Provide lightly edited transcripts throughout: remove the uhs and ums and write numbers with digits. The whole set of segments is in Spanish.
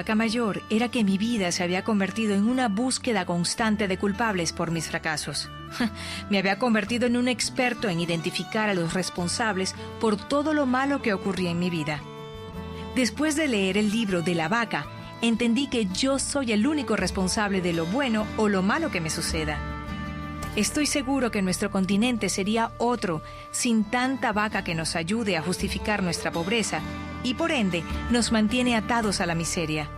vaca mayor era que mi vida se había convertido en una búsqueda constante de culpables por mis fracasos. Me había convertido en un experto en identificar a los responsables por todo lo malo que ocurría en mi vida. Después de leer el libro de la vaca, entendí que yo soy el único responsable de lo bueno o lo malo que me suceda. Estoy seguro que nuestro continente sería otro sin tanta vaca que nos ayude a justificar nuestra pobreza y por ende nos mantiene atados a la miseria.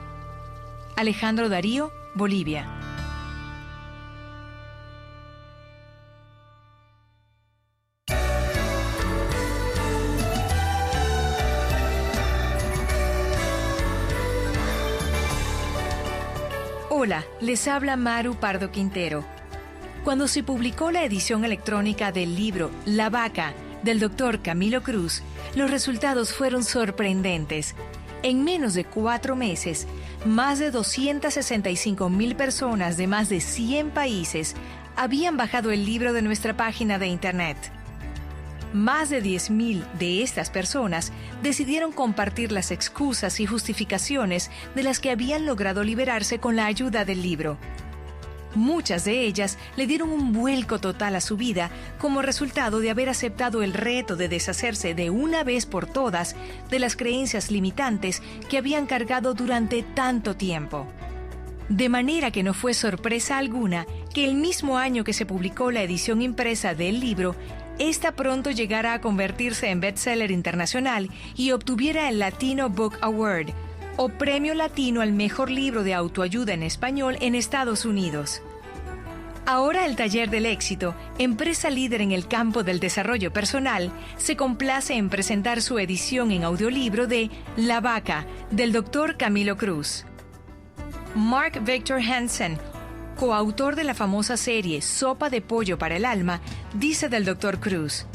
Alejandro Darío, Bolivia. Hola, les habla Maru Pardo Quintero. Cuando se publicó la edición electrónica del libro La Vaca, del Dr. Camilo Cruz, los resultados fueron sorprendentes. En menos de 4 meses, más de 265,000 personas de más de 100 países habían bajado el libro de nuestra página de internet. Más de 10,000 de estas personas decidieron compartir las excusas y justificaciones de las que habían logrado liberarse con la ayuda del libro. Muchas de ellas le dieron un vuelco total a su vida como resultado de haber aceptado el reto de deshacerse de una vez por todas de las creencias limitantes que habían cargado durante tanto tiempo. De manera que no fue sorpresa alguna que el mismo año que se publicó la edición impresa del libro, esta pronto llegara a convertirse en bestseller internacional y obtuviera el Latino Book Award, o Premio Latino al Mejor Libro de Autoayuda en Español en Estados Unidos. Ahora el Taller del Éxito, empresa líder en el campo del desarrollo personal, se complace en presentar su edición en audiolibro de La Vaca, del Dr. Camilo Cruz. Mark Victor Hansen, coautor de la famosa serie Sopa de Pollo para el Alma, dice del Dr. Cruz: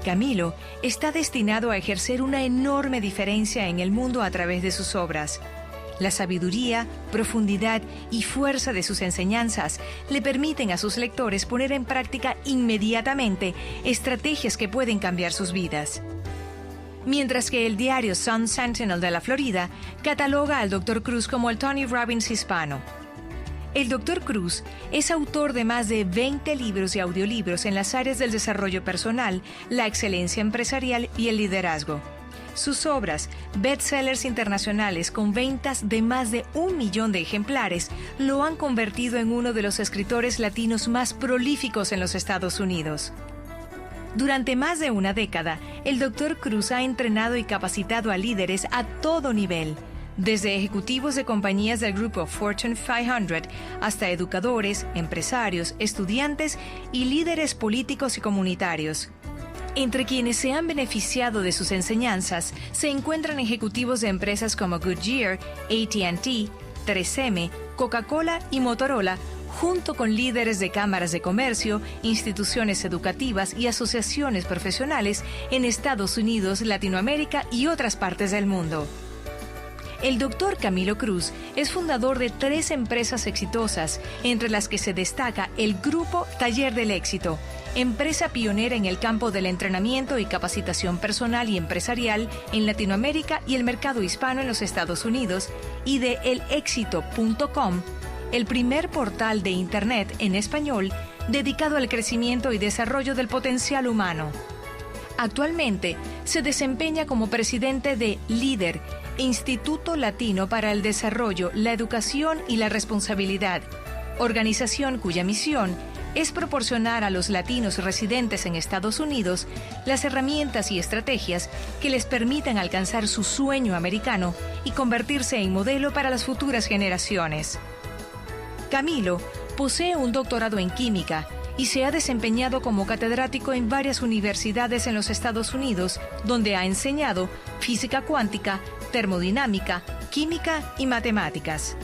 Camilo está destinado a ejercer una enorme diferencia en el mundo a través de sus obras. La sabiduría, profundidad y fuerza de sus enseñanzas le permiten a sus lectores poner en práctica inmediatamente estrategias que pueden cambiar sus vidas. Mientras que el diario Sun Sentinel de la Florida cataloga al Dr. Cruz como el Tony Robbins hispano. El Dr. Cruz es autor de más de 20 libros y audiolibros en las áreas del desarrollo personal, la excelencia empresarial y el liderazgo. Sus obras, bestsellers internacionales con ventas de más de 1 millón de ejemplares, lo han convertido en uno de los escritores latinos más prolíficos en los Estados Unidos. Durante más de una década, el Dr. Cruz ha entrenado y capacitado a líderes a todo nivel, desde ejecutivos de compañías del grupo Fortune 500 hasta educadores, empresarios, estudiantes y líderes políticos y comunitarios. Entre quienes se han beneficiado de sus enseñanzas se encuentran ejecutivos de empresas como Goodyear, AT&T, 3M, Coca-Cola y Motorola, junto con líderes de cámaras de comercio, instituciones educativas y asociaciones profesionales en Estados Unidos, Latinoamérica y otras partes del mundo. El Dr. Camilo Cruz es fundador de 3 empresas exitosas, entre las que se destaca el Grupo Taller del Éxito, empresa pionera en el campo del entrenamiento y capacitación personal y empresarial en Latinoamérica y el mercado hispano en los Estados Unidos, y de elexito.com, el primer portal de Internet en español dedicado al crecimiento y desarrollo del potencial humano. Actualmente se desempeña como presidente de LEADER, Instituto Latino para el Desarrollo, la Educación y la Responsabilidad, organización cuya misión es proporcionar a los latinos residentes en Estados Unidos las herramientas y estrategias que les permitan alcanzar su sueño americano y convertirse en modelo para las futuras generaciones. Camilo posee un doctorado en química y se ha desempeñado como catedrático en varias universidades en los Estados Unidos, donde ha enseñado física cuántica, termodinámica, química y matemáticas.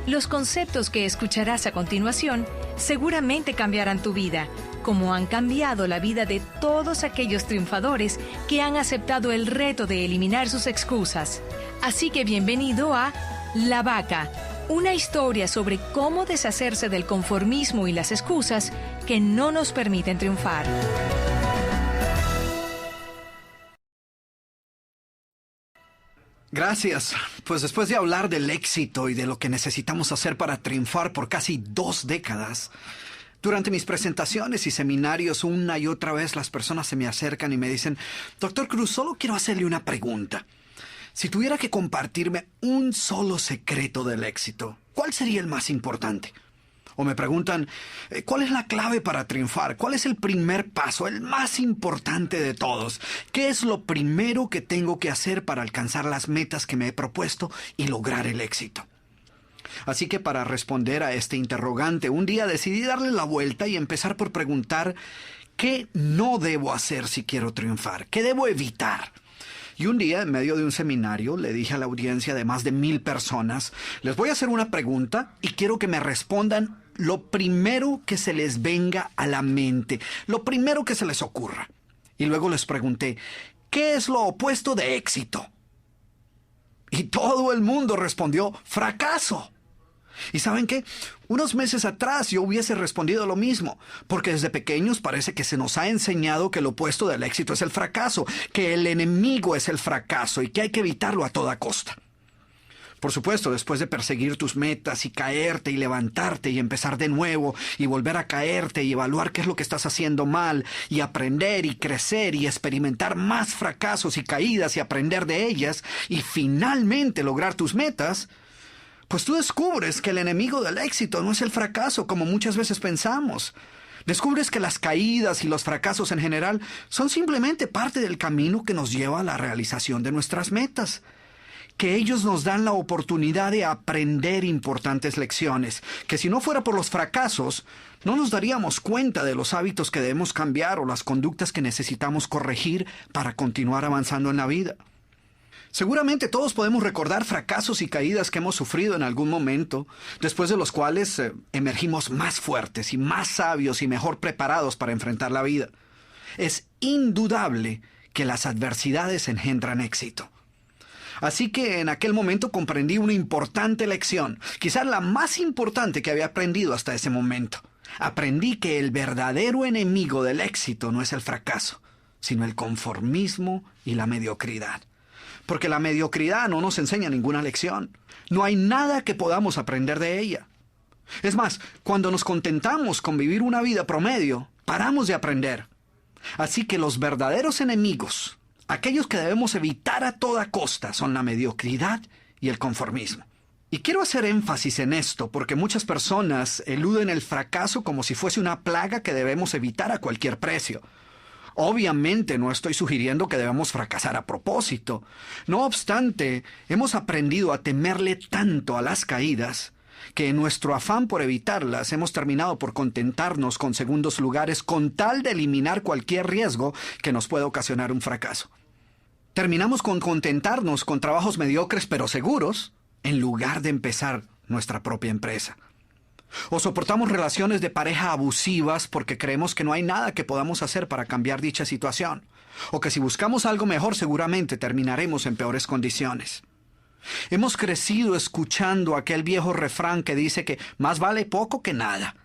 Los conceptos que escucharás a continuación seguramente cambiarán tu vida, como han cambiado la vida de todos aquellos triunfadores que han aceptado el reto de eliminar sus excusas. Así que bienvenido a La Vaca, una historia sobre cómo deshacerse del conformismo y las excusas que no nos permiten triunfar. Gracias. Pues después de hablar del éxito y de lo que necesitamos hacer para triunfar por casi 2 décadas, durante mis presentaciones y seminarios una y otra vez las personas se me acercan y me dicen, Doctor Cruz, solo quiero hacerle una pregunta. Si tuviera que compartirme un solo secreto del éxito, ¿cuál sería el más importante? O me preguntan, ¿cuál es la clave para triunfar? ¿Cuál es el primer paso, el más importante de todos? ¿Qué es lo primero que tengo que hacer para alcanzar las metas que me he propuesto y lograr el éxito? Así que para responder a este interrogante, un día decidí darle la vuelta y empezar por preguntar, ¿qué no debo hacer si quiero triunfar? ¿Qué debo evitar? Y un día, en medio de un seminario, le dije a la audiencia de más de 1000 personas, les voy a hacer una pregunta y quiero que me respondan lo primero que se les venga a la mente, lo primero que se les ocurra. Y luego les pregunté, ¿qué es lo opuesto de éxito? Y todo el mundo respondió, fracaso. ¿Y saben qué? Unos meses atrás yo hubiese respondido lo mismo, porque desde pequeños parece que se nos ha enseñado que lo opuesto del éxito es el fracaso, que el enemigo es el fracaso y que hay que evitarlo a toda costa. Por supuesto, después de perseguir tus metas y caerte y levantarte y empezar de nuevo y volver a caerte y evaluar qué es lo que estás haciendo mal y aprender y crecer y experimentar más fracasos y caídas y aprender de ellas y finalmente lograr tus metas, pues tú descubres que el enemigo del éxito no es el fracaso como muchas veces pensamos. Descubres que las caídas y los fracasos en general son simplemente parte del camino que nos lleva a la realización de nuestras metas. Que ellos nos dan la oportunidad de aprender importantes lecciones, que si no fuera por los fracasos, no nos daríamos cuenta de los hábitos que debemos cambiar o las conductas que necesitamos corregir para continuar avanzando en la vida. Seguramente todos podemos recordar fracasos y caídas que hemos sufrido en algún momento, después de los cuales emergimos más fuertes y más sabios y mejor preparados para enfrentar la vida. Es indudable que las adversidades engendran éxito. Así que en aquel momento comprendí una importante lección, quizás la más importante que había aprendido hasta ese momento. Aprendí que el verdadero enemigo del éxito no es el fracaso, sino el conformismo y la mediocridad. Porque la mediocridad no nos enseña ninguna lección. No hay nada que podamos aprender de ella. Es más, cuando nos contentamos con vivir una vida promedio, paramos de aprender. Así que los verdaderos enemigos, aquellos que debemos evitar a toda costa, son la mediocridad y el conformismo. Y quiero hacer énfasis en esto porque muchas personas eluden el fracaso como si fuese una plaga que debemos evitar a cualquier precio. Obviamente no estoy sugiriendo que debamos fracasar a propósito. No obstante, hemos aprendido a temerle tanto a las caídas que en nuestro afán por evitarlas hemos terminado por contentarnos con segundos lugares con tal de eliminar cualquier riesgo que nos pueda ocasionar un fracaso. Terminamos con contentarnos con trabajos mediocres pero seguros en lugar de empezar nuestra propia empresa. O soportamos relaciones de pareja abusivas porque creemos que no hay nada que podamos hacer para cambiar dicha situación. O que si buscamos algo mejor seguramente terminaremos en peores condiciones. Hemos crecido escuchando aquel viejo refrán que dice que más vale poco que nada.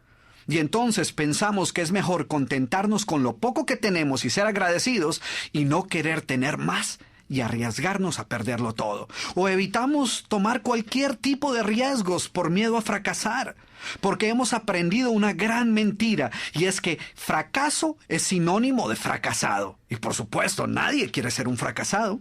Y entonces pensamos que es mejor contentarnos con lo poco que tenemos y ser agradecidos y no querer tener más y arriesgarnos a perderlo todo. O evitamos tomar cualquier tipo de riesgos por miedo a fracasar. Porque hemos aprendido una gran mentira, y es que fracaso es sinónimo de fracasado. Y por supuesto, nadie quiere ser un fracasado.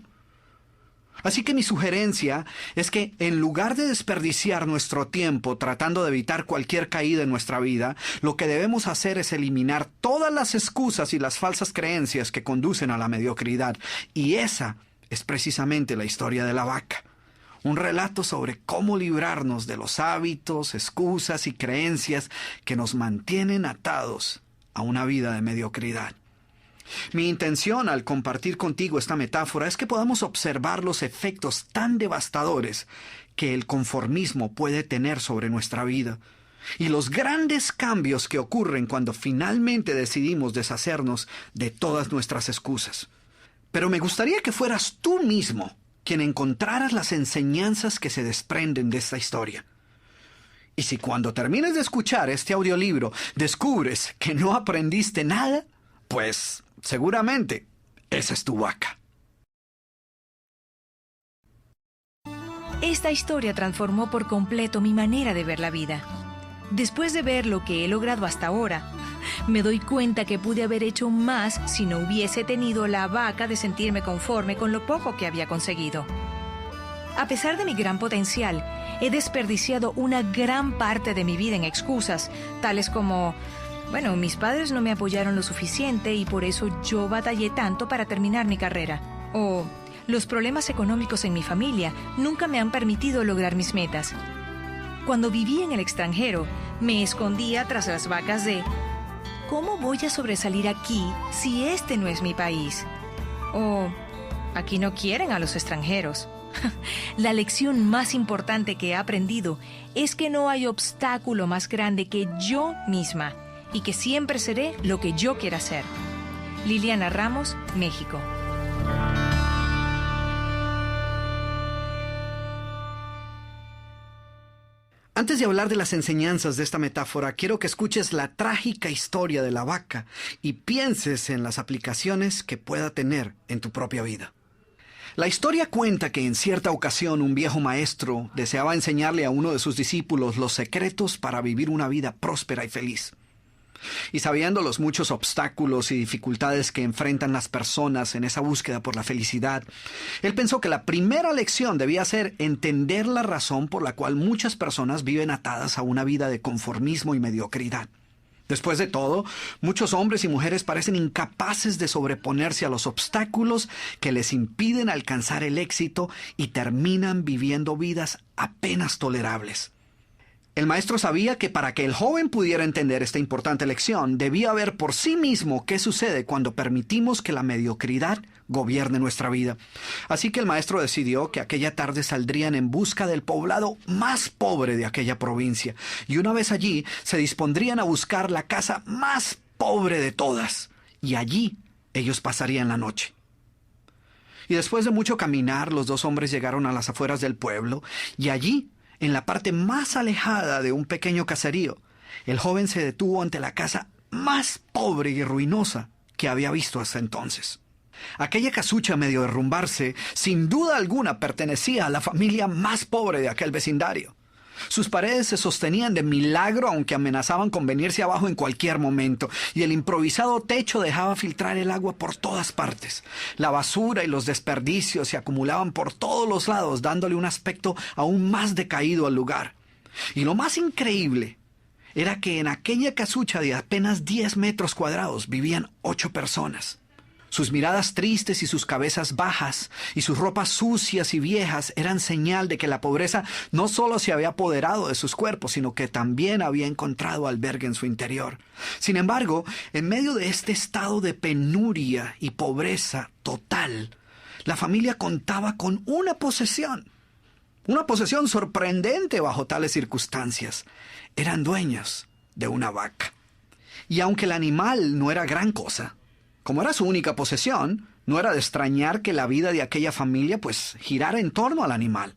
Así que mi sugerencia es que en lugar de desperdiciar nuestro tiempo tratando de evitar cualquier caída en nuestra vida, lo que debemos hacer es eliminar todas las excusas y las falsas creencias que conducen a la mediocridad. Y esa es precisamente la historia de la vaca. Un relato sobre cómo librarnos de los hábitos, excusas y creencias que nos mantienen atados a una vida de mediocridad. Mi intención al compartir contigo esta metáfora es que podamos observar los efectos tan devastadores que el conformismo puede tener sobre nuestra vida y los grandes cambios que ocurren cuando finalmente decidimos deshacernos de todas nuestras excusas. Pero me gustaría que fueras tú mismo quien encontraras las enseñanzas que se desprenden de esta historia. Y si cuando termines de escuchar este audiolibro descubres que no aprendiste nada, pues seguramente esa es tu vaca. Esta historia transformó por completo mi manera de ver la vida. Después de ver lo que he logrado hasta ahora, me doy cuenta que pude haber hecho más si no hubiese tenido la vaca de sentirme conforme con lo poco que había conseguido. A pesar de mi gran potencial, he desperdiciado una gran parte de mi vida en excusas, tales como, mis padres no me apoyaron lo suficiente y por eso yo batallé tanto para terminar mi carrera. O, los problemas económicos en mi familia nunca me han permitido lograr mis metas. Cuando viví en el extranjero, me escondía tras las vacas de ¿cómo voy a sobresalir aquí si este no es mi país? O aquí no quieren a los extranjeros. La lección más importante que he aprendido es que no hay obstáculo más grande que yo misma y que siempre seré lo que yo quiera ser. Liliana Ramos, México. Antes de hablar de las enseñanzas de esta metáfora, quiero que escuches la trágica historia de la vaca y pienses en las aplicaciones que pueda tener en tu propia vida. La historia cuenta que en cierta ocasión un viejo maestro deseaba enseñarle a uno de sus discípulos los secretos para vivir una vida próspera y feliz. Y sabiendo los muchos obstáculos y dificultades que enfrentan las personas en esa búsqueda por la felicidad, él pensó que la primera lección debía ser entender la razón por la cual muchas personas viven atadas a una vida de conformismo y mediocridad. Después de todo, muchos hombres y mujeres parecen incapaces de sobreponerse a los obstáculos que les impiden alcanzar el éxito y terminan viviendo vidas apenas tolerables. El maestro sabía que para que el joven pudiera entender esta importante lección, debía ver por sí mismo qué sucede cuando permitimos que la mediocridad gobierne nuestra vida. Así que el maestro decidió que aquella tarde saldrían en busca del poblado más pobre de aquella provincia, y una vez allí se dispondrían a buscar la casa más pobre de todas, y allí ellos pasarían la noche. Y después de mucho caminar, los dos hombres llegaron a las afueras del pueblo, y allí, en la parte más alejada de un pequeño caserío, el joven se detuvo ante la casa más pobre y ruinosa que había visto hasta entonces. Aquella casucha a medio derrumbarse, sin duda alguna pertenecía a la familia más pobre de aquel vecindario. Sus paredes se sostenían de milagro, aunque amenazaban con venirse abajo en cualquier momento, y el improvisado techo dejaba filtrar el agua por todas partes. La basura y los desperdicios se acumulaban por todos los lados, dándole un aspecto aún más decaído al lugar. Y lo más increíble era que en aquella casucha de apenas 10 metros cuadrados vivían 8 personas. Sus miradas tristes y sus cabezas bajas y sus ropas sucias y viejas eran señal de que la pobreza no solo se había apoderado de sus cuerpos, sino que también había encontrado albergue en su interior. Sin embargo, en medio de este estado de penuria y pobreza total, la familia contaba con una posesión sorprendente bajo tales circunstancias. Eran dueños de una vaca. Y aunque el animal no era gran cosa, como era su única posesión, no era de extrañar que la vida de aquella familia girara en torno al animal.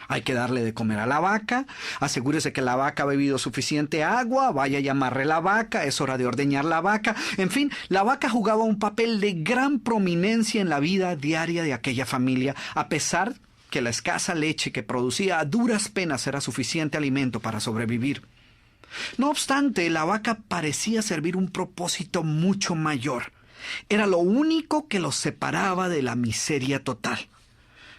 Hay que darle de comer a la vaca, asegúrese que la vaca ha bebido suficiente agua, vaya a llamarle la vaca, es hora de ordeñar la vaca. En fin, la vaca jugaba un papel de gran prominencia en la vida diaria de aquella familia, a pesar que la escasa leche que producía a duras penas era suficiente alimento para sobrevivir. No obstante, la vaca parecía servir un propósito mucho mayor. Era lo único que los separaba de la miseria total.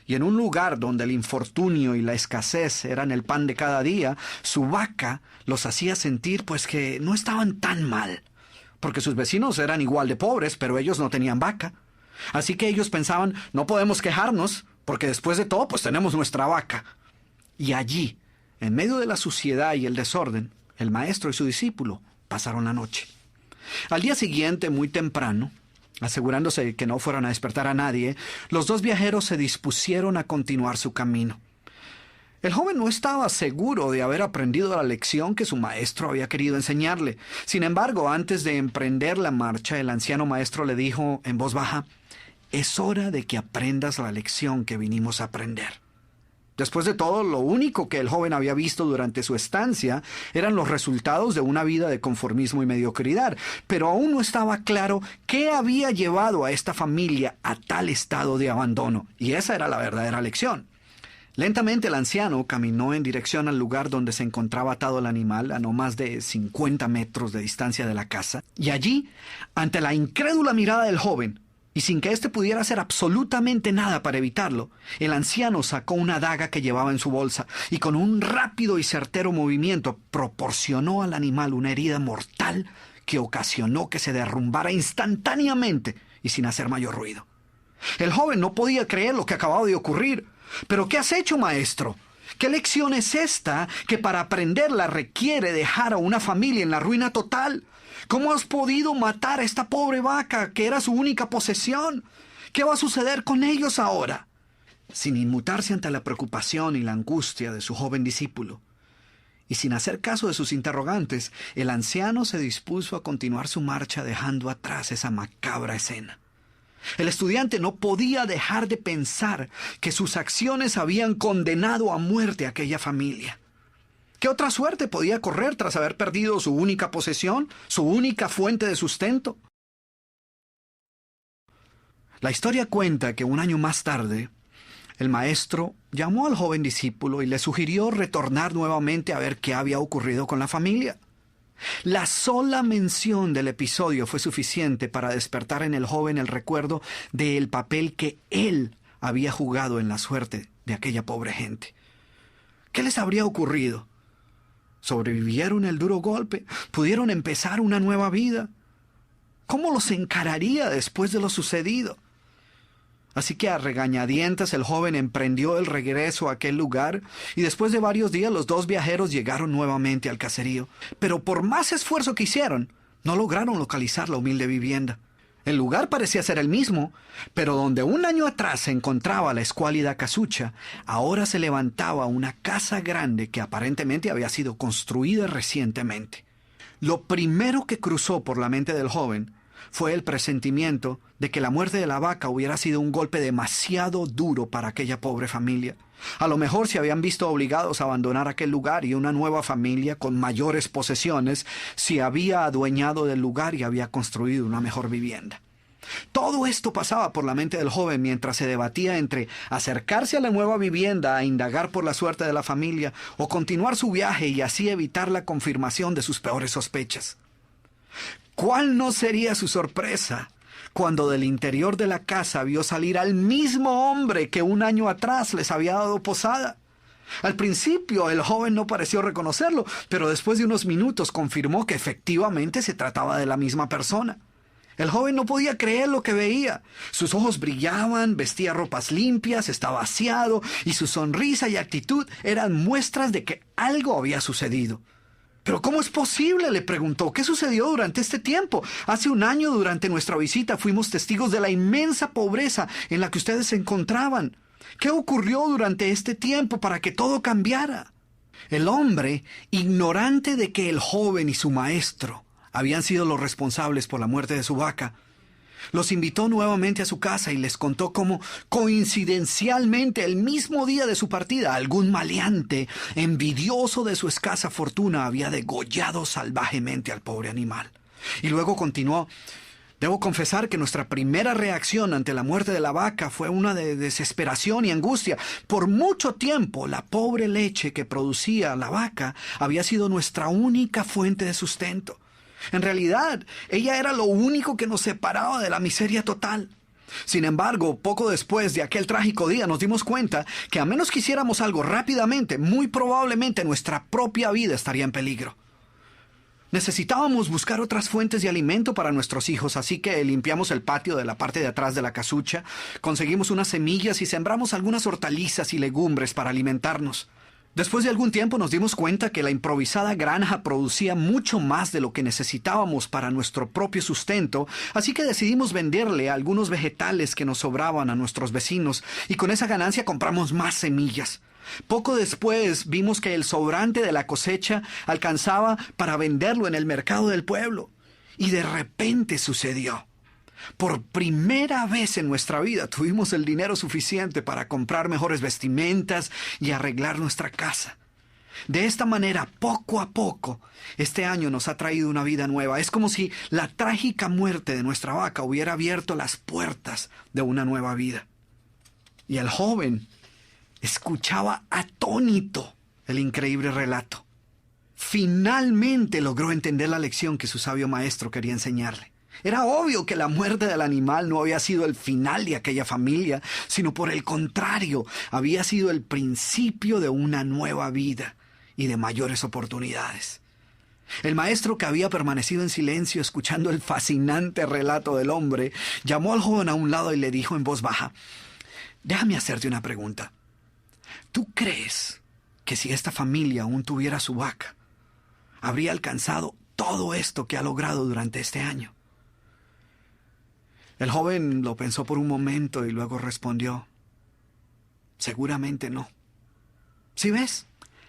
Y en un lugar donde el infortunio y la escasez eran el pan de cada día, su vaca los hacía sentir que no estaban tan mal, porque sus vecinos eran igual de pobres, pero ellos no tenían vaca. Así que ellos pensaban, no podemos quejarnos, porque después de todo, tenemos nuestra vaca. Y allí, en medio de la suciedad y el desorden, el maestro y su discípulo pasaron la noche. Al día siguiente, muy temprano, asegurándose de que no fueran a despertar a nadie, los dos viajeros se dispusieron a continuar su camino. El joven no estaba seguro de haber aprendido la lección que su maestro había querido enseñarle. Sin embargo, antes de emprender la marcha, el anciano maestro le dijo en voz baja: «Es hora de que aprendas la lección que vinimos a aprender». Después de todo, lo único que el joven había visto durante su estancia eran los resultados de una vida de conformismo y mediocridad, pero aún no estaba claro qué había llevado a esta familia a tal estado de abandono, y esa era la verdadera lección. Lentamente el anciano caminó en dirección al lugar donde se encontraba atado el animal, a no más de 50 metros de distancia de la casa, y allí, ante la incrédula mirada del joven, y sin que éste pudiera hacer absolutamente nada para evitarlo, el anciano sacó una daga que llevaba en su bolsa y con un rápido y certero movimiento proporcionó al animal una herida mortal que ocasionó que se derrumbara instantáneamente y sin hacer mayor ruido. El joven no podía creer lo que acababa de ocurrir. «¿Pero qué has hecho, maestro? ¿Qué lección es esta que para aprenderla requiere dejar a una familia en la ruina total? ¿Cómo has podido matar a esta pobre vaca que era su única posesión? ¿Qué va a suceder con ellos ahora?» Sin inmutarse ante la preocupación y la angustia de su joven discípulo, y sin hacer caso de sus interrogantes, el anciano se dispuso a continuar su marcha dejando atrás esa macabra escena. El estudiante no podía dejar de pensar que sus acciones habían condenado a muerte a aquella familia. ¿Qué otra suerte podía correr tras haber perdido su única posesión, su única fuente de sustento? La historia cuenta que un año más tarde, el maestro llamó al joven discípulo y le sugirió retornar nuevamente a ver qué había ocurrido con la familia. La sola mención del episodio fue suficiente para despertar en el joven el recuerdo del papel que él había jugado en la suerte de aquella pobre gente. ¿Qué les habría ocurrido? ¿Sobrevivieron el duro golpe? ¿Pudieron empezar una nueva vida? ¿Cómo los encararía después de lo sucedido? Así que a regañadientes el joven emprendió el regreso a aquel lugar y después de varios días los dos viajeros llegaron nuevamente al caserío. Pero por más esfuerzo que hicieron, no lograron localizar la humilde vivienda. El lugar parecía ser el mismo, pero donde un año atrás se encontraba la escuálida casucha, ahora se levantaba una casa grande que aparentemente había sido construida recientemente. Lo primero que cruzó por la mente del joven fue el presentimiento de que la muerte de la vaca hubiera sido un golpe demasiado duro para aquella pobre familia. A lo mejor se habían visto obligados a abandonar aquel lugar y una nueva familia con mayores posesiones se había adueñado del lugar y había construido una mejor vivienda. Todo esto pasaba por la mente del joven mientras se debatía entre acercarse a la nueva vivienda a indagar por la suerte de la familia o continuar su viaje y así evitar la confirmación de sus peores sospechas. ¿Cuál no sería su sorpresa cuando del interior de la casa vio salir al mismo hombre que un año atrás les había dado posada? Al principio el joven no pareció reconocerlo, pero después de unos minutos confirmó que efectivamente se trataba de la misma persona. El joven no podía creer lo que veía. Sus ojos brillaban, vestía ropas limpias, estaba aseado y su sonrisa y actitud eran muestras de que algo había sucedido. «¿Pero cómo es posible?», le preguntó. «¿Qué sucedió durante este tiempo? Hace un año, durante nuestra visita, fuimos testigos de la inmensa pobreza en la que ustedes se encontraban. ¿Qué ocurrió durante este tiempo para que todo cambiara?». El hombre, ignorante de que el joven y su maestro habían sido los responsables por la muerte de su vaca, los invitó nuevamente a su casa y les contó cómo, coincidencialmente, el mismo día de su partida, algún maleante, envidioso de su escasa fortuna, había degollado salvajemente al pobre animal. Y luego continuó: «Debo confesar que nuestra primera reacción ante la muerte de la vaca fue una de desesperación y angustia. Por mucho tiempo, la pobre leche que producía la vaca había sido nuestra única fuente de sustento. En realidad, ella era lo único que nos separaba de la miseria total. Sin embargo, poco después de aquel trágico día nos dimos cuenta que a menos que hiciéramos algo rápidamente, muy probablemente nuestra propia vida estaría en peligro. Necesitábamos buscar otras fuentes de alimento para nuestros hijos, así que limpiamos el patio de la parte de atrás de la casucha, conseguimos unas semillas y sembramos algunas hortalizas y legumbres para alimentarnos. Después de algún tiempo nos dimos cuenta que la improvisada granja producía mucho más de lo que necesitábamos para nuestro propio sustento, así que decidimos venderle algunos vegetales que nos sobraban a nuestros vecinos y con esa ganancia compramos más semillas. Poco después vimos que el sobrante de la cosecha alcanzaba para venderlo en el mercado del pueblo. Y de repente sucedió. Por primera vez en nuestra vida tuvimos el dinero suficiente para comprar mejores vestimentas y arreglar nuestra casa. De esta manera, poco a poco, este año nos ha traído una vida nueva. Es como si la trágica muerte de nuestra vaca hubiera abierto las puertas de una nueva vida». Y el joven, escuchaba atónito el increíble relato. Finalmente logró entender la lección que su sabio maestro quería enseñarle. Era obvio que la muerte del animal no había sido el final de aquella familia, sino por el contrario, había sido el principio de una nueva vida y de mayores oportunidades. El maestro, que había permanecido en silencio escuchando el fascinante relato del hombre, llamó al joven a un lado y le dijo en voz baja: «Déjame hacerte una pregunta. ¿Tú crees que si esta familia aún tuviera su vaca, habría alcanzado todo esto que ha logrado durante este año?» El joven lo pensó por un momento y luego respondió: «Seguramente no. ¿Sí ves?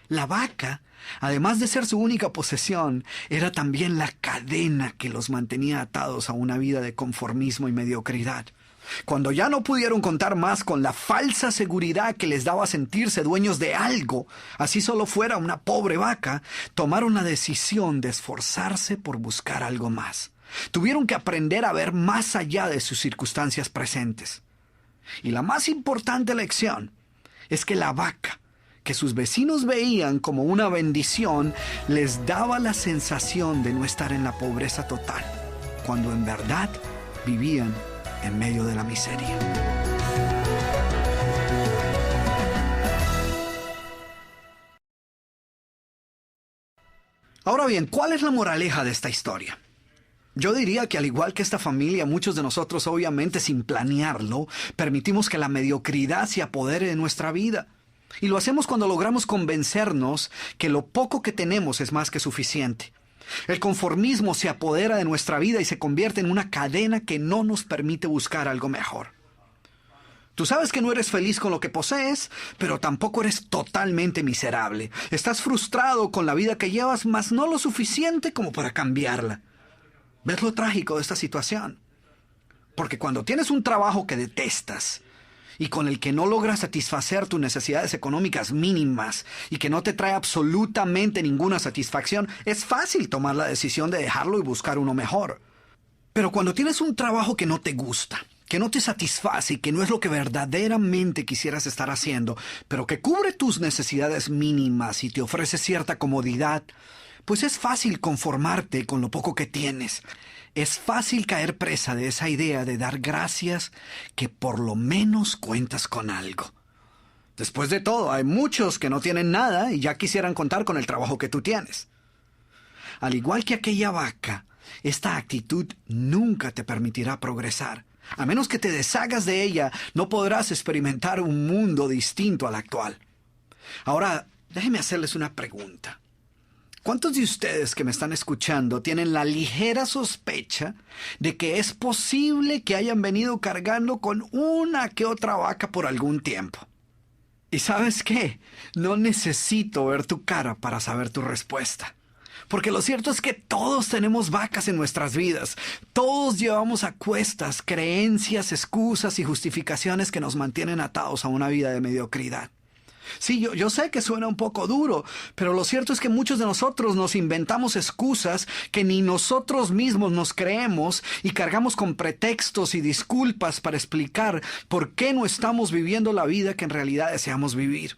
La vaca, además de ser su única posesión, era también la cadena que los mantenía atados a una vida de conformismo y mediocridad. Cuando ya no pudieron contar más con la falsa seguridad que les daba sentirse dueños de algo, así solo fuera una pobre vaca, tomaron la decisión de esforzarse por buscar algo más. Tuvieron que aprender a ver más allá de sus circunstancias presentes. Y la más importante lección es que la vaca, que sus vecinos veían como una bendición, les daba la sensación de no estar en la pobreza total, cuando en verdad vivían en medio de la miseria. Ahora bien, ¿cuál es la moraleja de esta historia? Yo diría que, al igual que esta familia, muchos de nosotros, obviamente sin planearlo, permitimos que la mediocridad se apodere de nuestra vida. Y lo hacemos cuando logramos convencernos que lo poco que tenemos es más que suficiente. El conformismo se apodera de nuestra vida y se convierte en una cadena que no nos permite buscar algo mejor. Tú sabes que no eres feliz con lo que posees, pero tampoco eres totalmente miserable. Estás frustrado con la vida que llevas, mas no lo suficiente como para cambiarla. ¿Ves lo trágico de esta situación? Porque cuando tienes un trabajo que detestas y con el que no logras satisfacer tus necesidades económicas mínimas y que no te trae absolutamente ninguna satisfacción, es fácil tomar la decisión de dejarlo y buscar uno mejor. Pero cuando tienes un trabajo que no te gusta, que no te satisface y que no es lo que verdaderamente quisieras estar haciendo, pero que cubre tus necesidades mínimas y te ofrece cierta comodidad, pues es fácil conformarte con lo poco que tienes. Es fácil caer presa de esa idea de dar gracias que por lo menos cuentas con algo. Después de todo, hay muchos que no tienen nada y ya quisieran contar con el trabajo que tú tienes. Al igual que aquella vaca, esta actitud nunca te permitirá progresar. A menos que te deshagas de ella, no podrás experimentar un mundo distinto al actual. Ahora, déjenme hacerles una pregunta. ¿Cuántos de ustedes que me están escuchando tienen la ligera sospecha de que es posible que hayan venido cargando con una que otra vaca por algún tiempo? ¿Y sabes qué? No necesito ver tu cara para saber tu respuesta. Porque lo cierto es que todos tenemos vacas en nuestras vidas. Todos llevamos a cuestas creencias, excusas y justificaciones que nos mantienen atados a una vida de mediocridad. Sí, yo sé que suena un poco duro, pero lo cierto es que muchos de nosotros nos inventamos excusas que ni nosotros mismos nos creemos y cargamos con pretextos y disculpas para explicar por qué no estamos viviendo la vida que en realidad deseamos vivir.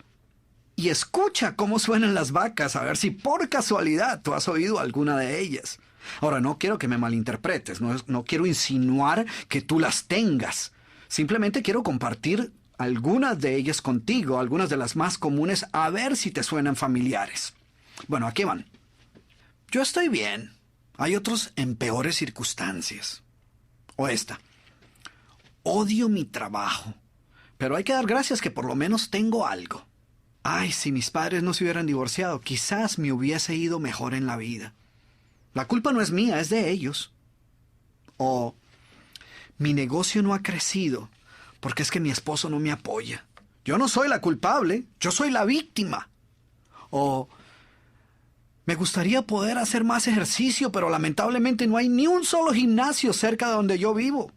Y escucha cómo suenan las vacas, a ver si por casualidad tú has oído alguna de ellas. Ahora, no quiero que me malinterpretes, no quiero insinuar que tú las tengas. Simplemente quiero compartir algunas de ellas contigo, algunas de las más comunes, a ver si te suenan familiares. Bueno, aquí van. Yo estoy bien. Hay otros en peores circunstancias. O esta. Odio mi trabajo, pero hay que dar gracias que por lo menos tengo algo. Ay, si mis padres no se hubieran divorciado, quizás me hubiese ido mejor en la vida. La culpa no es mía, es de ellos. O mi negocio no ha crecido porque es que mi esposo no me apoya. Yo no soy la culpable, yo soy la víctima. O me gustaría poder hacer más ejercicio, pero lamentablemente no hay ni un solo gimnasio cerca de donde yo vivo.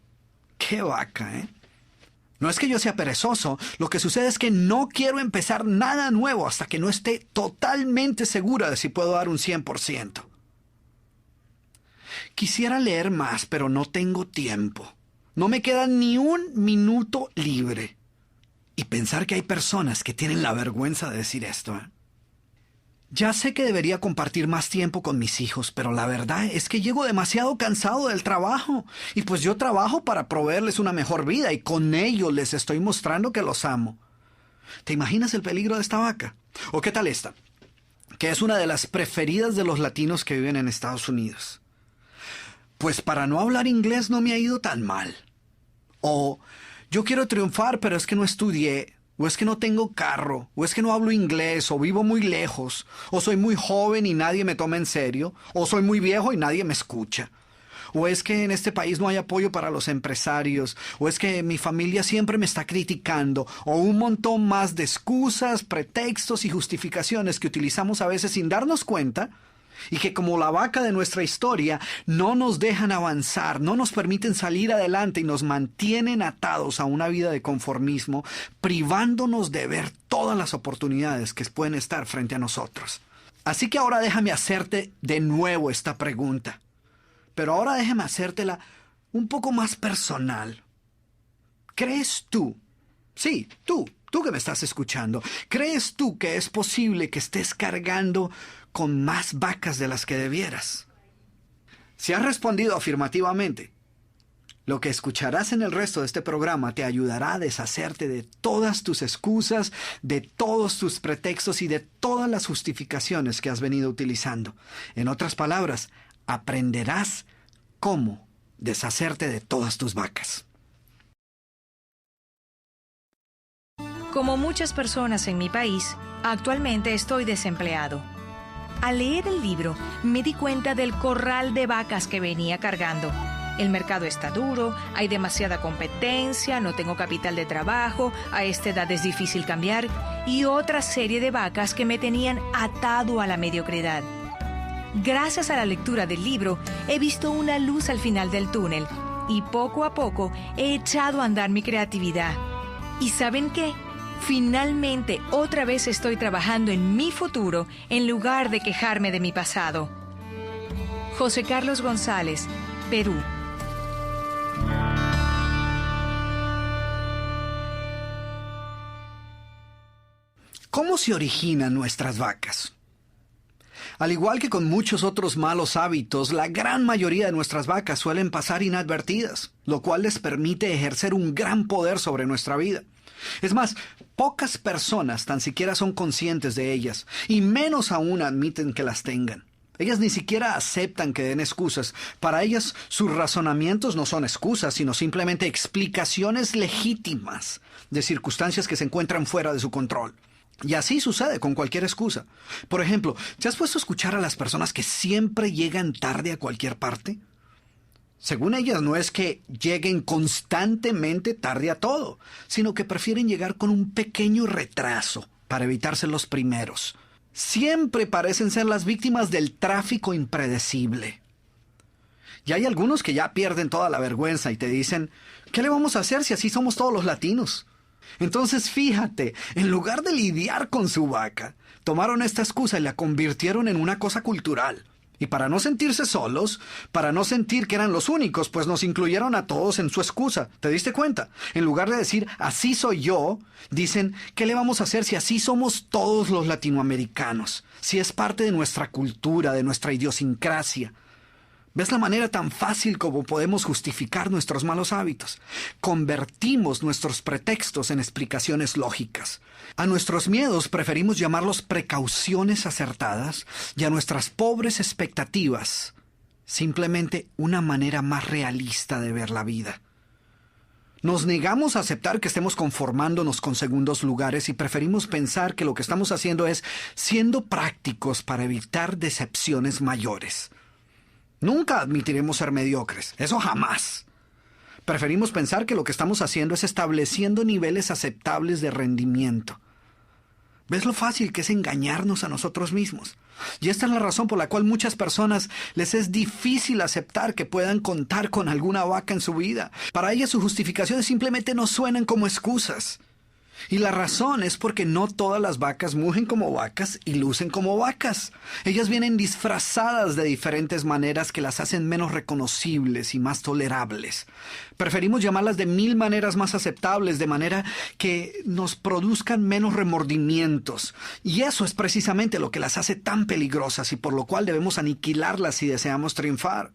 ¡Qué vaca, eh! No es que yo sea perezoso, lo que sucede es que no quiero empezar nada nuevo hasta que no esté totalmente segura de si puedo dar un 100%. Quisiera leer más, pero no tengo tiempo. No me queda ni un minuto libre. Y pensar que hay personas que tienen la vergüenza de decir esto, ¿eh? Ya sé que debería compartir más tiempo con mis hijos, pero la verdad es que llego demasiado cansado del trabajo. Y pues yo trabajo para proveerles una mejor vida y con ello les estoy mostrando que los amo. ¿Te imaginas el peligro de esta vaca? ¿O qué tal esta? Que es una de las preferidas de los latinos que viven en Estados Unidos. Pues para no hablar inglés no me ha ido tan mal. O yo quiero triunfar, pero es que no estudié. O es que no tengo carro, o es que no hablo inglés, o vivo muy lejos, o soy muy joven y nadie me toma en serio, o soy muy viejo y nadie me escucha. O es que en este país no hay apoyo para los empresarios, o es que mi familia siempre me está criticando, o un montón más de excusas, pretextos y justificaciones que utilizamos a veces sin darnos cuenta, y que como la vaca de nuestra historia no nos dejan avanzar, no nos permiten salir adelante y nos mantienen atados a una vida de conformismo, privándonos de ver todas las oportunidades que pueden estar frente a nosotros. Así que ahora déjame hacerte de nuevo esta pregunta, pero ahora déjame hacértela un poco más personal. ¿Crees tú? Sí, tú que me estás escuchando, ¿crees tú que es posible que estés cargando con más vacas de las que debieras? Si has respondido afirmativamente, lo que escucharás en el resto de este programa te ayudará a deshacerte de todas tus excusas, de todos tus pretextos y de todas las justificaciones que has venido utilizando. En otras palabras, aprenderás cómo deshacerte de todas tus vacas. Como muchas personas en mi país, actualmente estoy desempleado. Al leer el libro, me di cuenta del corral de vacas que venía cargando. El mercado está duro, hay demasiada competencia, no tengo capital de trabajo, a esta edad es difícil cambiar, y otra serie de vacas que me tenían atado a la mediocridad. Gracias a la lectura del libro, he visto una luz al final del túnel, y poco a poco he echado a andar mi creatividad. ¿Y saben qué? Finalmente, otra vez estoy trabajando en mi futuro en lugar de quejarme de mi pasado. José Carlos González, Perú. ¿Cómo se originan nuestras vacas? Al igual que con muchos otros malos hábitos, la gran mayoría de nuestras vacas suelen pasar inadvertidas, lo cual les permite ejercer un gran poder sobre nuestra vida. Es más, pocas personas tan siquiera son conscientes de ellas, y menos aún admiten que las tengan. Ellas ni siquiera aceptan que den excusas. Para ellas, sus razonamientos no son excusas, sino simplemente explicaciones legítimas de circunstancias que se encuentran fuera de su control. Y así sucede con cualquier excusa. Por ejemplo, ¿te has puesto a escuchar a las personas que siempre llegan tarde a cualquier parte? Según ellas, no es que lleguen constantemente tarde a todo, sino que prefieren llegar con un pequeño retraso para evitarse los primeros. Siempre parecen ser las víctimas del tráfico impredecible. Y hay algunos que ya pierden toda la vergüenza y te dicen, ¿qué le vamos a hacer si así somos todos los latinos? Entonces fíjate, en lugar de lidiar con su vaca, tomaron esta excusa y la convirtieron en una cosa cultural. Y para no sentirse solos, para no sentir que eran los únicos, pues nos incluyeron a todos en su excusa. ¿Te diste cuenta? En lugar de decir, así soy yo, dicen, ¿qué le vamos a hacer si así somos todos los latinoamericanos? Si es parte de nuestra cultura, de nuestra idiosincrasia. ¿Ves la manera tan fácil como podemos justificar nuestros malos hábitos? Convertimos nuestros pretextos en explicaciones lógicas. A nuestros miedos preferimos llamarlos precauciones acertadas y a nuestras pobres expectativas simplemente una manera más realista de ver la vida. Nos negamos a aceptar que estemos conformándonos con segundos lugares y preferimos pensar que lo que estamos haciendo es siendo prácticos para evitar decepciones mayores. Nunca admitiremos ser mediocres, eso jamás. Preferimos pensar que lo que estamos haciendo es estableciendo niveles aceptables de rendimiento. ¿Ves lo fácil que es engañarnos a nosotros mismos? Y esta es la razón por la cual muchas personas les es difícil aceptar que puedan contar con alguna vaca en su vida. Para ellas sus justificaciones simplemente no suenan como excusas. Y la razón es porque no todas las vacas mugen como vacas y lucen como vacas. Ellas vienen disfrazadas de diferentes maneras que las hacen menos reconocibles y más tolerables. Preferimos llamarlas de 1000 maneras más aceptables, de manera que nos produzcan menos remordimientos. Y eso es precisamente lo que las hace tan peligrosas y por lo cual debemos aniquilarlas si deseamos triunfar.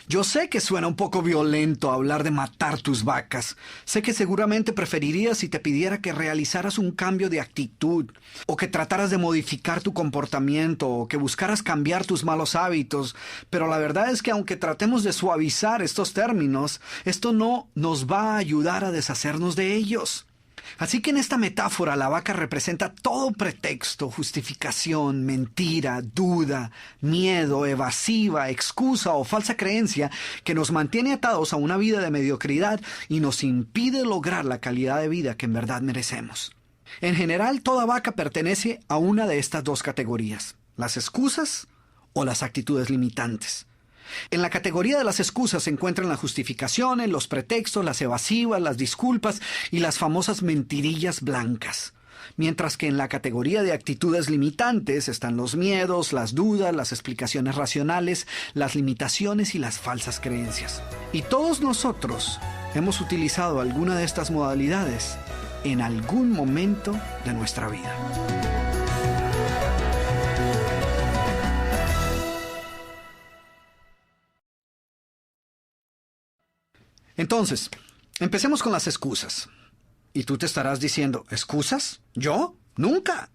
Yo sé que suena un poco violento hablar de matar tus vacas. Sé que seguramente preferirías si te pidiera que realizaras un cambio de actitud, o que trataras de modificar tu comportamiento, o que buscaras cambiar tus malos hábitos. Pero la verdad es que aunque tratemos de suavizar estos términos, esto no nos va a ayudar a deshacernos de ellos. Así que en esta metáfora la vaca representa todo pretexto, justificación, mentira, duda, miedo, evasiva, excusa o falsa creencia que nos mantiene atados a una vida de mediocridad y nos impide lograr la calidad de vida que en verdad merecemos. En general, toda vaca pertenece a una de estas dos categorías, las excusas o las actitudes limitantes. En la categoría de las excusas se encuentran las justificaciones, los pretextos, las evasivas, las disculpas y las famosas mentirillas blancas. Mientras que en la categoría de actitudes limitantes están los miedos, las dudas, las explicaciones racionales, las limitaciones y las falsas creencias. Y todos nosotros hemos utilizado alguna de estas modalidades en algún momento de nuestra vida. Entonces, empecemos con las excusas. Y tú te estarás diciendo, ¿excusas? ¿Yo? ¡Nunca!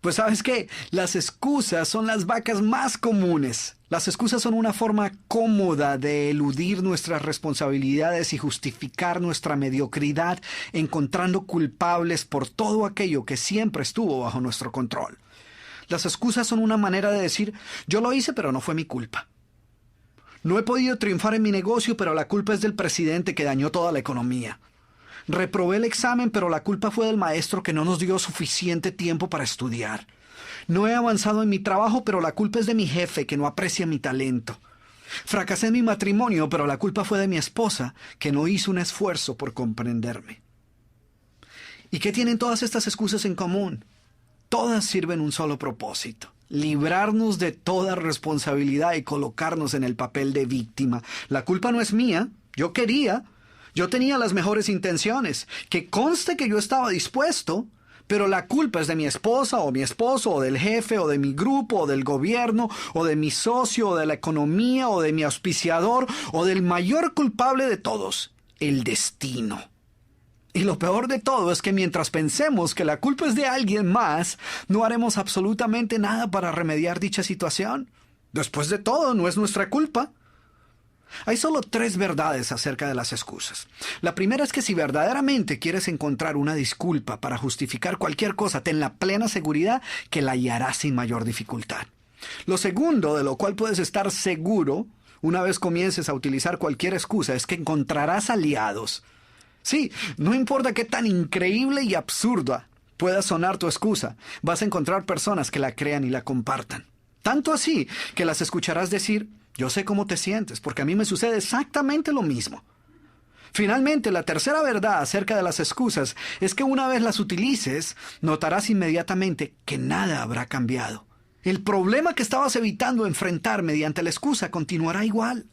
Pues ¿sabes qué? Las excusas son las vacas más comunes. Las excusas son una forma cómoda de eludir nuestras responsabilidades y justificar nuestra mediocridad, encontrando culpables por todo aquello que siempre estuvo bajo nuestro control. Las excusas son una manera de decir, yo lo hice pero no fue mi culpa. No he podido triunfar en mi negocio, pero la culpa es del presidente que dañó toda la economía. Reprobé el examen, pero la culpa fue del maestro que no nos dio suficiente tiempo para estudiar. No he avanzado en mi trabajo, pero la culpa es de mi jefe que no aprecia mi talento. Fracasé en mi matrimonio, pero la culpa fue de mi esposa que no hizo un esfuerzo por comprenderme. ¿Y qué tienen todas estas excusas en común? Todas sirven un solo propósito: librarnos de toda responsabilidad y colocarnos en el papel de víctima. La culpa no es mía, yo tenía las mejores intenciones, que conste que yo estaba dispuesto, pero la culpa es de mi esposa o mi esposo o del jefe o de mi grupo o del gobierno o de mi socio o de la economía o de mi auspiciador o del mayor culpable de todos, el destino. Y lo peor de todo es que mientras pensemos que la culpa es de alguien más, no haremos absolutamente nada para remediar dicha situación. Después de todo, no es nuestra culpa. Hay solo 3 verdades acerca de las excusas. La primera es que si verdaderamente quieres encontrar una disculpa para justificar cualquier cosa, ten la plena seguridad que la hallarás sin mayor dificultad. Lo segundo, de lo cual puedes estar seguro una vez comiences a utilizar cualquier excusa, es que encontrarás aliados. Sí, no importa qué tan increíble y absurda pueda sonar tu excusa, vas a encontrar personas que la crean y la compartan. Tanto así que las escucharás decir, yo sé cómo te sientes, porque a mí me sucede exactamente lo mismo. Finalmente, la tercera verdad acerca de las excusas es que una vez las utilices, notarás inmediatamente que nada habrá cambiado. El problema que estabas evitando enfrentar mediante la excusa continuará igual.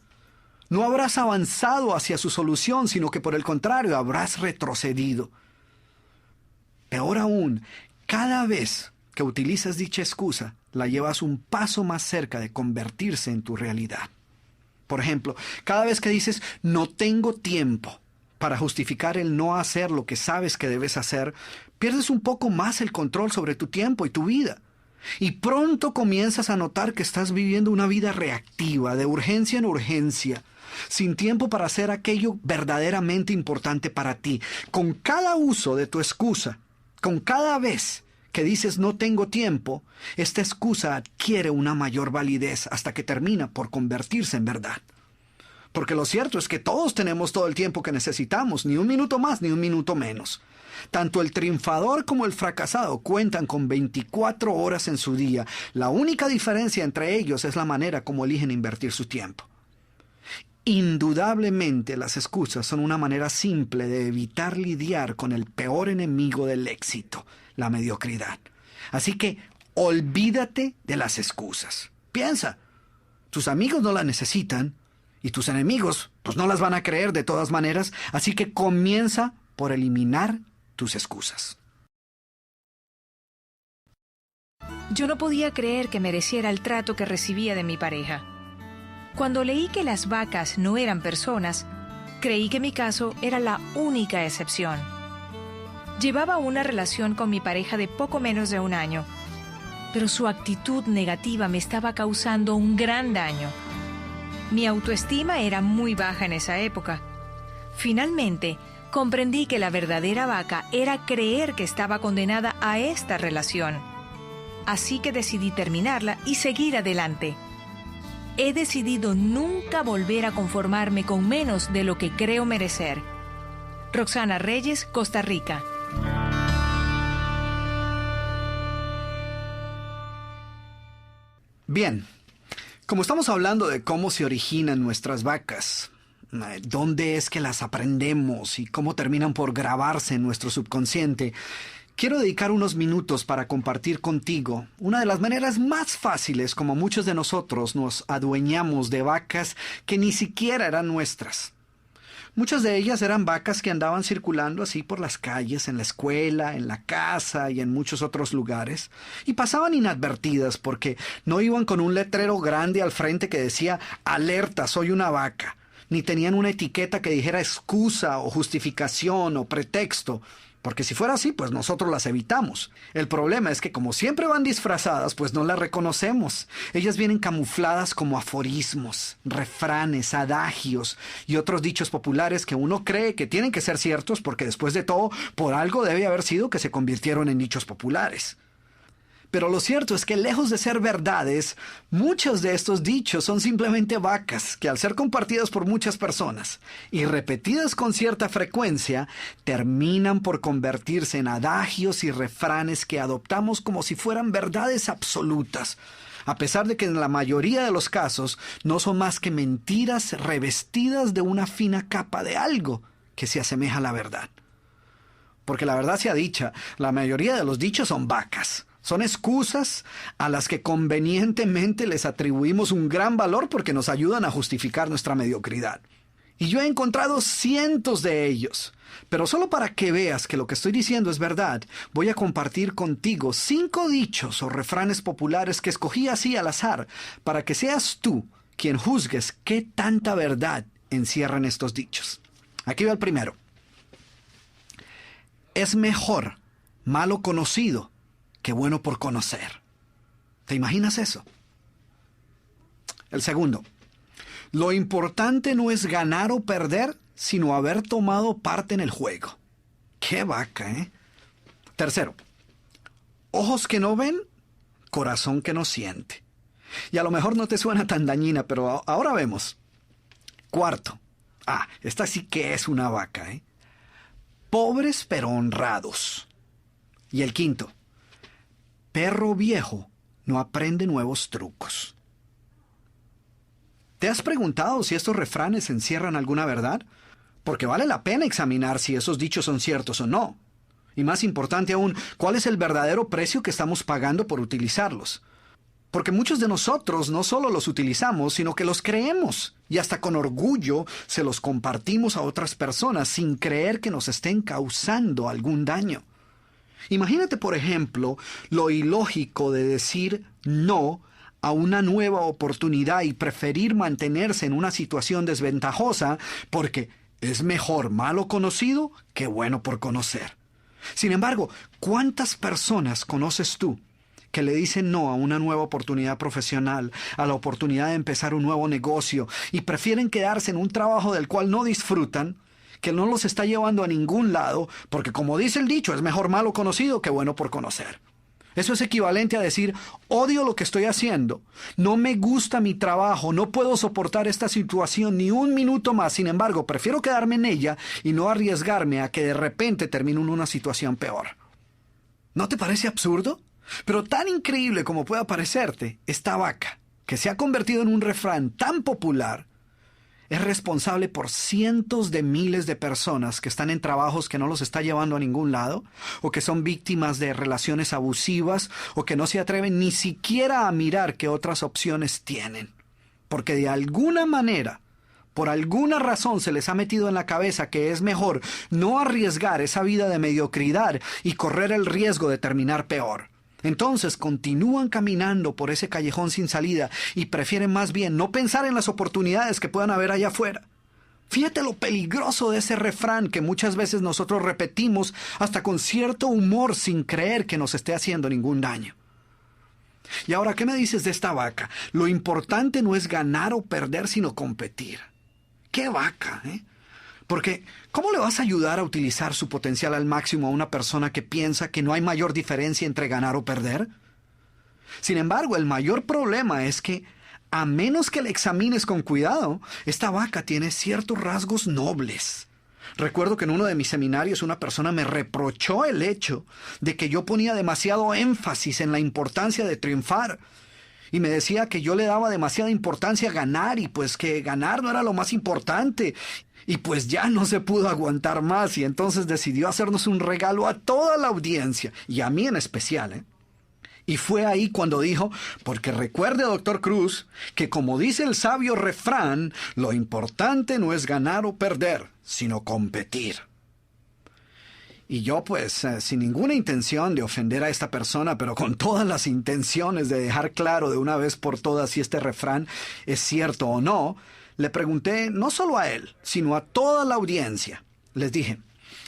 No habrás avanzado hacia su solución, sino que por el contrario habrás retrocedido. Peor aún, cada vez que utilizas dicha excusa, la llevas un paso más cerca de convertirse en tu realidad. Por ejemplo, cada vez que dices no tengo tiempo para justificar el no hacer lo que sabes que debes hacer, pierdes un poco más el control sobre tu tiempo y tu vida. Y pronto comienzas a notar que estás viviendo una vida reactiva, de urgencia en urgencia, sin tiempo para hacer aquello verdaderamente importante para ti. Con cada uso de tu excusa, con cada vez que dices no tengo tiempo, esta excusa adquiere una mayor validez hasta que termina por convertirse en verdad. Porque lo cierto es que todos tenemos todo el tiempo que necesitamos, ni un minuto más ni un minuto menos. Tanto el triunfador como el fracasado cuentan con 24 horas en su día. La única diferencia entre ellos es la manera como eligen invertir su tiempo. Indudablemente las excusas son una manera simple de evitar lidiar con el peor enemigo del éxito, la mediocridad. Así que olvídate de las excusas. Piensa, tus amigos no las necesitan y tus enemigos pues no las van a creer de todas maneras, así que comienza por eliminar tus excusas. Yo no podía creer que mereciera el trato que recibía de mi pareja. Cuando leí que las vacas no eran personas, creí que mi caso era la única excepción. Llevaba una relación con mi pareja de poco menos de un año, pero su actitud negativa me estaba causando un gran daño. Mi autoestima era muy baja en esa época. Finalmente, comprendí que la verdadera vaca era creer que estaba condenada a esta relación. Así que decidí terminarla y seguir adelante. He decidido nunca volver a conformarme con menos de lo que creo merecer. Roxana Reyes, Costa Rica. Bien, como estamos hablando de cómo se originan nuestras vacas, dónde es que las aprendemos y cómo terminan por grabarse en nuestro subconsciente, quiero dedicar unos minutos para compartir contigo una de las maneras más fáciles como muchos de nosotros nos adueñamos de vacas que ni siquiera eran nuestras. Muchas de ellas eran vacas que andaban circulando así por las calles, en la escuela, en la casa y en muchos otros lugares, y pasaban inadvertidas porque no iban con un letrero grande al frente que decía «Alerta, soy una vaca», ni tenían una etiqueta que dijera excusa o justificación o pretexto, porque si fuera así, pues nosotros las evitamos. El problema es que como siempre van disfrazadas, pues no las reconocemos. Ellas vienen camufladas como aforismos, refranes, adagios y otros dichos populares que uno cree que tienen que ser ciertos porque después de todo, por algo debe haber sido que se convirtieron en dichos populares. Pero lo cierto es que lejos de ser verdades, muchos de estos dichos son simplemente vacas que al ser compartidas por muchas personas y repetidas con cierta frecuencia, terminan por convertirse en adagios y refranes que adoptamos como si fueran verdades absolutas, a pesar de que en la mayoría de los casos no son más que mentiras revestidas de una fina capa de algo que se asemeja a la verdad. Porque la verdad sea dicha, la mayoría de los dichos son vacas. Son excusas a las que convenientemente les atribuimos un gran valor porque nos ayudan a justificar nuestra mediocridad. Y yo he encontrado cientos de ellos. Pero solo para que veas que lo que estoy diciendo es verdad, voy a compartir contigo 5 dichos o refranes populares que escogí así al azar para que seas tú quien juzgues qué tanta verdad encierran estos dichos. Aquí va el primero. Es mejor malo conocido que bueno por conocer. ¿Te imaginas eso? El segundo. Lo importante no es ganar o perder, sino haber tomado parte en el juego. ¡Qué vaca, eh! Tercero. Ojos que no ven, corazón que no siente. Y a lo mejor no te suena tan dañina, pero ahora vemos. Cuarto. Esta sí que es una vaca, eh. Pobres pero honrados. Y el quinto. Perro viejo no aprende nuevos trucos. ¿Te has preguntado si estos refranes encierran alguna verdad? Porque vale la pena examinar si esos dichos son ciertos o no. Y más importante aún, ¿cuál es el verdadero precio que estamos pagando por utilizarlos? Porque muchos de nosotros no solo los utilizamos, sino que los creemos. Y hasta con orgullo se los compartimos a otras personas sin creer que nos estén causando algún daño. Imagínate, por ejemplo, lo ilógico de decir no a una nueva oportunidad y preferir mantenerse en una situación desventajosa porque es mejor malo conocido que bueno por conocer. Sin embargo, ¿cuántas personas conoces tú que le dicen no a una nueva oportunidad profesional, a la oportunidad de empezar un nuevo negocio y prefieren quedarse en un trabajo del cual no disfrutan, que no los está llevando a ningún lado, porque como dice el dicho, es mejor malo conocido que bueno por conocer? Eso es equivalente a decir, odio lo que estoy haciendo, no me gusta mi trabajo, no puedo soportar esta situación ni un minuto más, sin embargo, prefiero quedarme en ella y no arriesgarme a que de repente termine en una situación peor. ¿No te parece absurdo? Pero tan increíble como pueda parecerte, esta vaca, que se ha convertido en un refrán tan popular, es responsable por cientos de miles de personas que están en trabajos que no los está llevando a ningún lado, o que son víctimas de relaciones abusivas, o que no se atreven ni siquiera a mirar qué otras opciones tienen. Porque de alguna manera, por alguna razón se les ha metido en la cabeza que es mejor no arriesgar esa vida de mediocridad y correr el riesgo de terminar peor. Entonces continúan caminando por ese callejón sin salida y prefieren más bien no pensar en las oportunidades que puedan haber allá afuera. Fíjate lo peligroso de ese refrán que muchas veces nosotros repetimos hasta con cierto humor sin creer que nos esté haciendo ningún daño. Y ahora, ¿qué me dices de esta vaca? Lo importante no es ganar o perder, sino competir. ¡Qué vaca, eh! Porque, ¿cómo le vas a ayudar a utilizar su potencial al máximo a una persona que piensa que no hay mayor diferencia entre ganar o perder? Sin embargo, el mayor problema es que, a menos que la examines con cuidado, esta vaca tiene ciertos rasgos nobles. Recuerdo que en uno de mis seminarios una persona me reprochó el hecho de que yo ponía demasiado énfasis en la importancia de triunfar. Y me decía que yo le daba demasiada importancia a ganar y pues que ganar no era lo más importante. Y pues ya no se pudo aguantar más y entonces decidió hacernos un regalo a toda la audiencia y a mí en especial, ¿eh? Y fue ahí cuando dijo, porque recuerde, doctor Cruz, que como dice el sabio refrán, lo importante no es ganar o perder, sino competir. Y yo pues, sin ninguna intención de ofender a esta persona, pero con todas las intenciones de dejar claro de una vez por todas si este refrán es cierto o no, le pregunté no solo a él, sino a toda la audiencia. Les dije,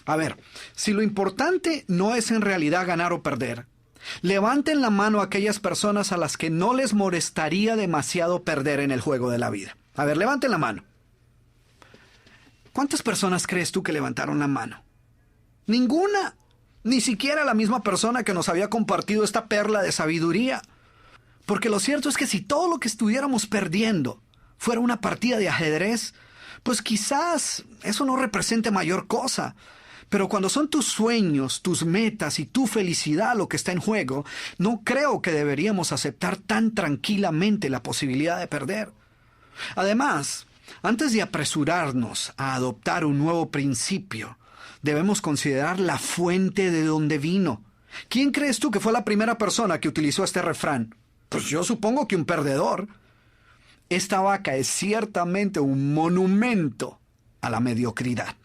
a ver, si lo importante no es en realidad ganar o perder, levanten la mano a aquellas personas a las que no les molestaría demasiado perder en el juego de la vida. A ver, levanten la mano. ¿Cuántas personas crees tú que levantaron la mano? Ninguna. Ni siquiera la misma persona que nos había compartido esta perla de sabiduría. Porque lo cierto es que si todo lo que estuviéramos perdiendo fuera una partida de ajedrez, pues quizás eso no represente mayor cosa. Pero cuando son tus sueños, tus metas y tu felicidad lo que está en juego, no creo que deberíamos aceptar tan tranquilamente la posibilidad de perder. Además, antes de apresurarnos a adoptar un nuevo principio, debemos considerar la fuente de donde vino. ¿Quién crees tú que fue la primera persona que utilizó este refrán? Pues yo supongo que un perdedor. Esta vaca es ciertamente un monumento a la mediocridad.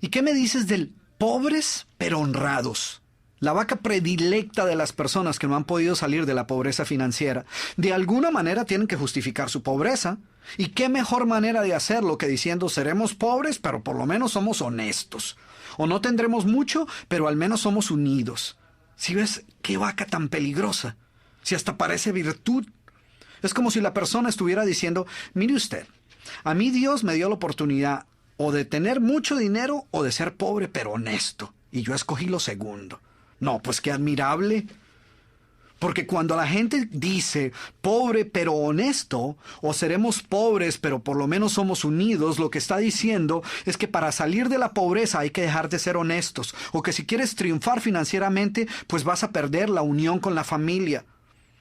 ¿Y qué me dices del pobres pero honrados? La vaca predilecta de las personas que no han podido salir de la pobreza financiera. De alguna manera tienen que justificar su pobreza. ¿Y qué mejor manera de hacerlo que diciendo seremos pobres, pero por lo menos somos honestos? O no tendremos mucho, pero al menos somos unidos. ¿Sí ves qué vaca tan peligrosa? Si hasta parece virtud. Es como si la persona estuviera diciendo, mire usted, a mí Dios me dio la oportunidad o de tener mucho dinero o de ser pobre pero honesto. Y yo escogí lo segundo. No, pues qué admirable. Porque cuando la gente dice pobre pero honesto, o seremos pobres pero por lo menos somos unidos, lo que está diciendo es que para salir de la pobreza hay que dejar de ser honestos. O que si quieres triunfar financieramente, pues vas a perder la unión con la familia.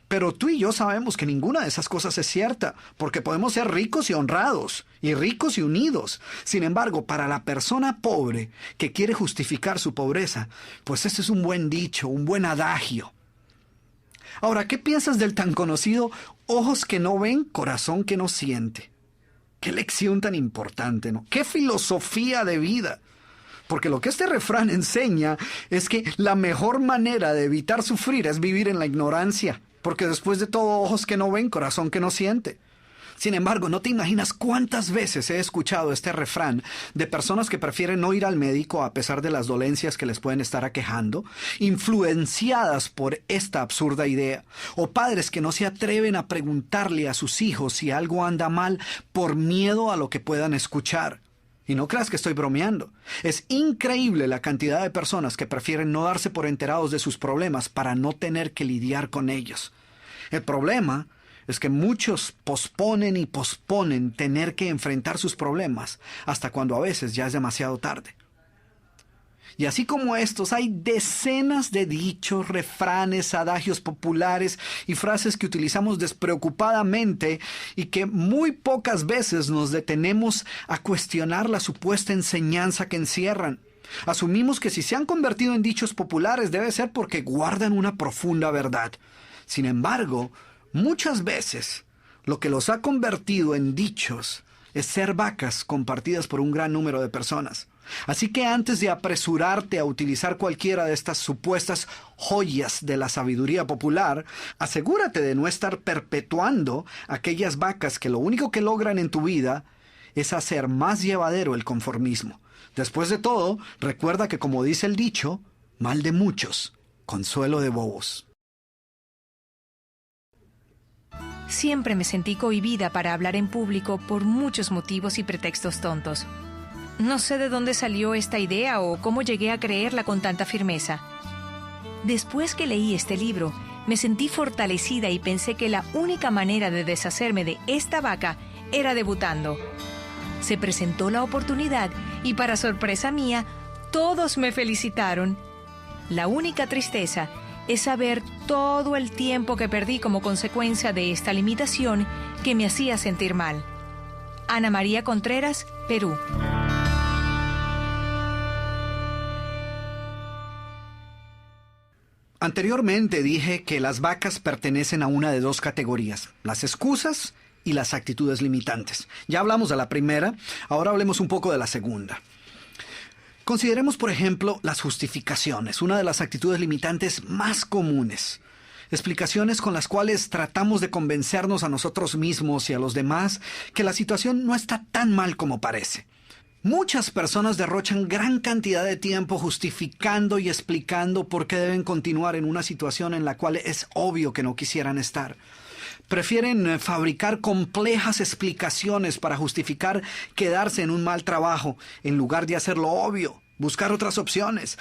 Pero tú y yo sabemos que ninguna de esas cosas es cierta, porque podemos ser ricos y honrados, y ricos y unidos. Sin embargo, para la persona pobre que quiere justificar su pobreza, pues ese es un buen dicho, un buen adagio. Ahora, ¿qué piensas del tan conocido ojos que no ven, corazón que no siente? Qué lección tan importante, ¿no? Qué filosofía de vida. Porque lo que este refrán enseña es que la mejor manera de evitar sufrir es vivir en la ignorancia. Porque después de todo, ojos que no ven, corazón que no siente. Sin embargo, no te imaginas cuántas veces he escuchado este refrán de personas que prefieren no ir al médico a pesar de las dolencias que les pueden estar aquejando, influenciadas por esta absurda idea, o padres que no se atreven a preguntarle a sus hijos si algo anda mal por miedo a lo que puedan escuchar. Y no creas que estoy bromeando. Es increíble la cantidad de personas que prefieren no darse por enterados de sus problemas para no tener que lidiar con ellos. El problema es que muchos posponen y posponen tener que enfrentar sus problemas hasta cuando a veces ya es demasiado tarde. Y así como estos, hay decenas de dichos, refranes, adagios populares y frases que utilizamos despreocupadamente y que muy pocas veces nos detenemos a cuestionar la supuesta enseñanza que encierran. Asumimos que si se han convertido en dichos populares debe ser porque guardan una profunda verdad. Sin embargo, muchas veces lo que los ha convertido en dichos es ser vacas compartidas por un gran número de personas. Así que antes de apresurarte a utilizar cualquiera de estas supuestas joyas de la sabiduría popular, asegúrate de no estar perpetuando aquellas vacas que lo único que logran en tu vida es hacer más llevadero el conformismo. Después de todo, recuerda que como dice el dicho, mal de muchos, consuelo de bobos. Siempre me sentí cohibida para hablar en público por muchos motivos y pretextos tontos. No sé de dónde salió esta idea o cómo llegué a creerla con tanta firmeza. Después que leí este libro, me sentí fortalecida y pensé que la única manera de deshacerme de esta vaca era debutando. Se presentó la oportunidad y, para sorpresa mía, todos me felicitaron. La única tristeza es saber todo el tiempo que perdí como consecuencia de esta limitación que me hacía sentir mal. Ana María Contreras, Perú. Anteriormente dije que las vacas pertenecen a una de dos categorías, las excusas y las actitudes limitantes. Ya hablamos de la primera, ahora hablemos un poco de la segunda. Consideremos, por ejemplo, las justificaciones, una de las actitudes limitantes más comunes. Explicaciones con las cuales tratamos de convencernos a nosotros mismos y a los demás que la situación no está tan mal como parece. Muchas personas derrochan gran cantidad de tiempo justificando y explicando por qué deben continuar en una situación en la cual es obvio que no quisieran estar. Prefieren fabricar complejas explicaciones para justificar quedarse en un mal trabajo, en lugar de hacer lo obvio, buscar otras opciones,